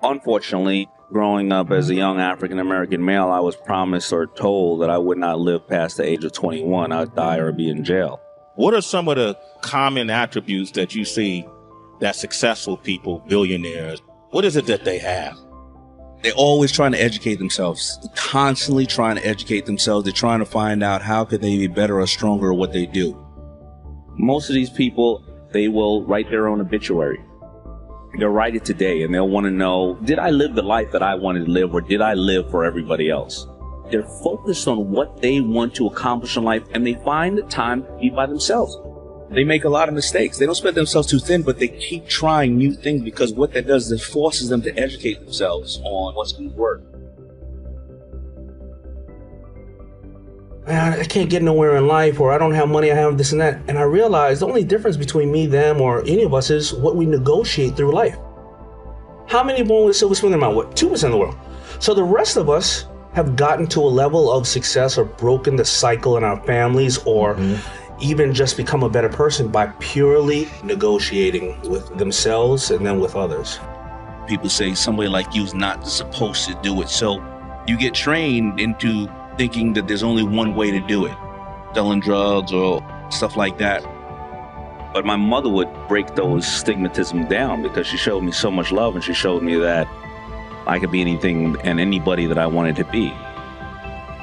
Unfortunately, growing up as a young African-American male, I was promised or told that I would not live past the age of 21. I'd die or be in jail. What are some of the common attributes that you see that successful people, billionaires, what is it that they have? They're always trying to educate themselves, constantly trying to educate themselves. They're trying to find out how could they be better or stronger at what they do. Most of these people, they will write their own obituary. They'll write it today, and they'll want to know, did I live the life that I wanted to live, or did I live for everybody else? They're focused on what they want to accomplish in life, and they find the time to be by themselves. They make a lot of mistakes. They don't spread themselves too thin, but they keep trying new things, because what that does is it forces them to educate themselves on what's going to work. Man, I can't get nowhere in life, or I don't have money, I have this and that. And I realized the only difference between me, them, or any of us is what we negotiate through life. How many born with a silver spoon in their mouth? What? 2% of the world. So the rest of us have gotten to a level of success or broken the cycle in our families, or even just become a better person by purely negotiating with themselves and then with others. People say somebody like you is not supposed to do it. So you get trained into thinking that there's only one way to do it, selling drugs or stuff like that. But my mother would break those stigmatisms down, because she showed me so much love, and she showed me that I could be anything and anybody that I wanted to be.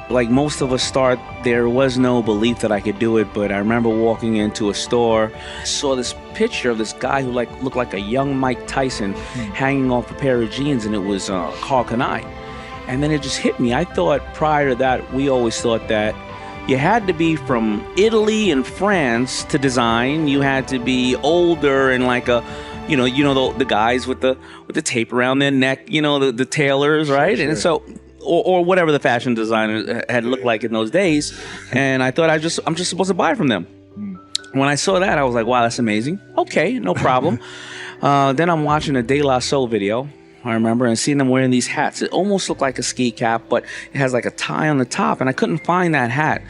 Like most of us start, there was no belief that I could do it, but I remember walking into a store, saw this picture of this guy who looked like a young Mike Tyson hanging off a pair of jeans, and it was Carl Kanai. And then it just hit me. I thought prior to that, we always thought that you had to be from Italy and France to design. You had to be older and like a, the guys with the tape around their neck, the tailors, right? Sure. And so, or whatever the fashion designer had looked like in those days. And I thought I'm just supposed to buy from them. When I saw that, I was like, wow, that's amazing. Okay, no problem. Then I'm watching a De La Soul video, I remember, and seeing them wearing these hats. It almost looked like a ski cap, but it has like a tie on the top, and I couldn't find that hat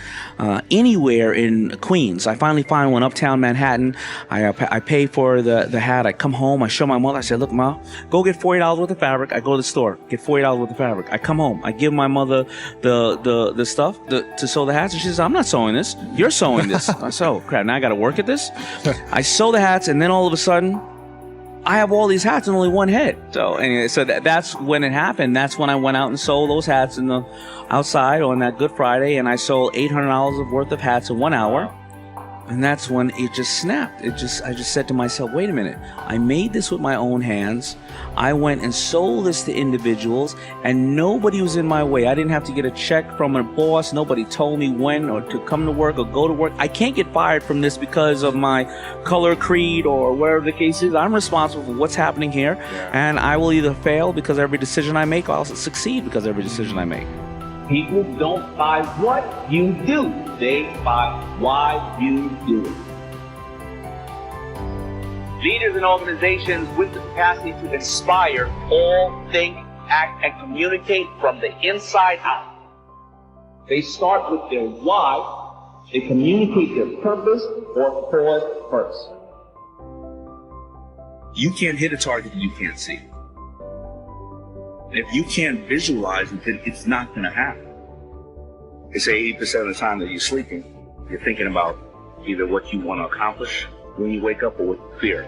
anywhere in Queens. I finally find one uptown Manhattan. I pay for the hat. I come home. I show my mother. I said, look, Ma, go get $40 worth of fabric. I go to the store, get $40 worth of fabric. I come home. I give my mother the stuff to sew the hats, and she says, I'm not sewing this. You're sewing this. I said, oh, crap, now I got to work at this? I sew the hats, and then all of a sudden, I have all these hats and only one head. So anyway, that's when it happened. That's when I went out and sold those hats outside on that Good Friday, and I sold $800 worth of hats in 1 hour. And that's when it just snapped. I just said to myself, wait a minute. I made this with my own hands. I went and sold this to individuals, and nobody was in my way. I didn't have to get a check from a boss. Nobody told me when or to come to work or go to work. I can't get fired from this because of my color, creed, or whatever the case is. I'm responsible for what's happening here, and I will either fail because every decision I make, or I'll succeed because every decision I make. People don't buy what you do. They buy why you do it. Leaders and organizations with the capacity to inspire all think, act, and communicate from the inside out. They start with their why. They communicate their purpose or cause first. You can't hit a target that you can't see. If you can't visualize it, then it's not going to happen. They say 80% of the time that you're sleeping, you're thinking about either what you want to accomplish when you wake up or what you fear.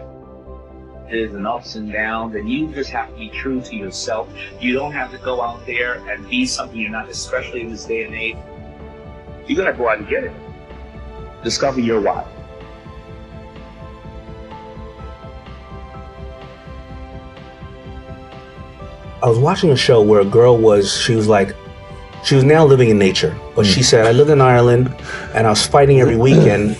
There's an ups and downs, and you just have to be true to yourself. You don't have to go out there and be something you're not, especially in this day and age. You got to go out and get it. Discover your why. I was watching a show where a girl she was now living in nature, but she said, I lived in Ireland and I was fighting every weekend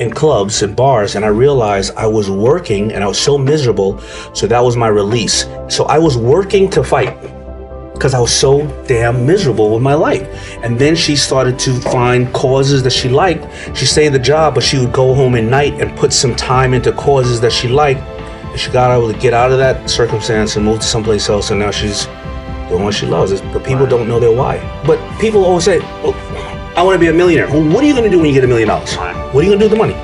in clubs and bars, and I realized I was working and I was so miserable, so that was my release. So I was working to fight because I was so damn miserable with my life. And then she started to find causes that she liked. She stayed at the job, but she would go home at night and put some time into causes that she liked. And she got able to get out of that circumstance and move to someplace else, and now she's doing what she loves. But people don't know their why. But people always say, well, I want to be a millionaire. Well, what are you going to do when you get $1 million? What are you going to do with the money?